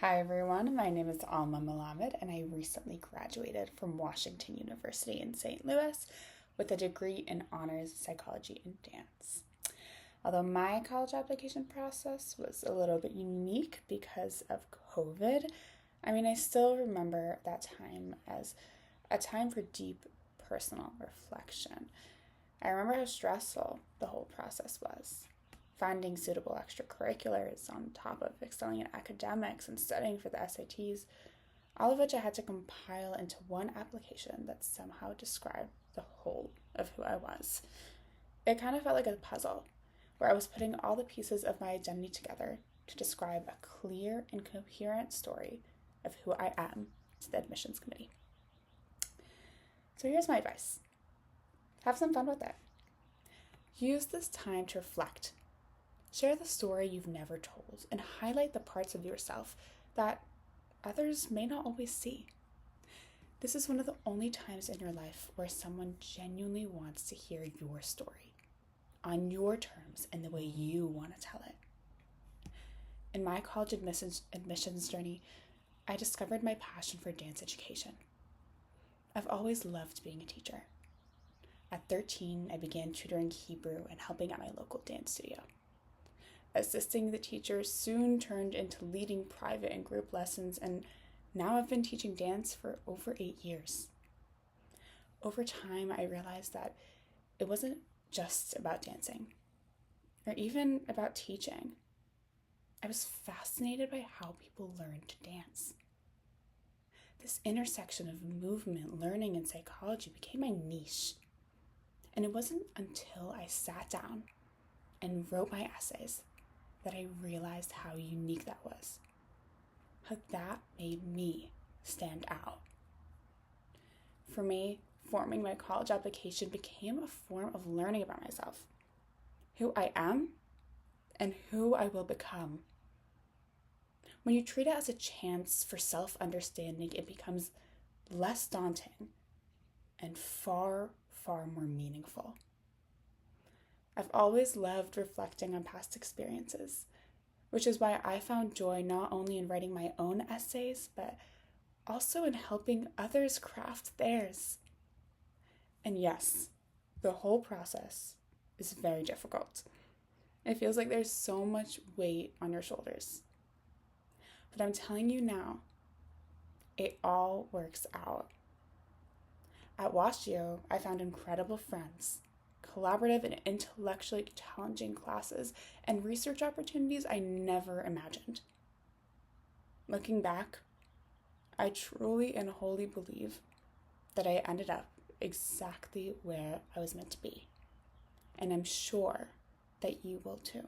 Hi everyone, my name is Alma and I recently graduated from Washington University in St. Louis with a degree in honors psychology and dance. Although my college application process was a little bit unique because of COVID, I still remember that time as a time for deep personal reflection. I remember how stressful the whole process was. Finding suitable extracurriculars on top of excelling in academics and studying for the SATs, all of which I had to compile into one application that somehow described the whole of who I was. It kind of felt like a puzzle, where I was putting all the pieces of my identity together to describe a clear and coherent story of who I am to the admissions committee. So here's my advice. Have some fun with it. Use this time to reflect. Share the story you've never told and highlight the parts of yourself that others may not always see. This is one of the only times in your life where someone genuinely wants to hear your story on your terms and the way you want to tell it. In my college admissions journey, I discovered my passion for dance education. I've always loved being a teacher. At 13, I began tutoring Hebrew and helping at my local dance studio. Assisting the teachers soon turned into leading private and group lessons, and now I've been teaching dance for over 8 years. Over time, I realized that it wasn't just about dancing, or even about teaching. I was fascinated by how people learn to dance. This intersection of movement, learning, and psychology became my niche. And it wasn't until I sat down and wrote my essays that I realized how unique that was, how that made me stand out. For me, forming my college application became a form of learning about myself, who I am, and who I will become. When you treat it as a chance for self-understanding, it becomes less daunting and far, far more meaningful. I've always loved reflecting on past experiences, which is why I found joy not only in writing my own essays, but also in helping others craft theirs. And yes, the whole process is very difficult. It feels like there's so much weight on your shoulders. But I'm telling you now, it all works out. At WashU, I found incredible friends, collaborative and intellectually challenging classes, and research opportunities I never imagined. Looking back, I truly and wholly believe that I ended up exactly where I was meant to be. And I'm sure that you will too.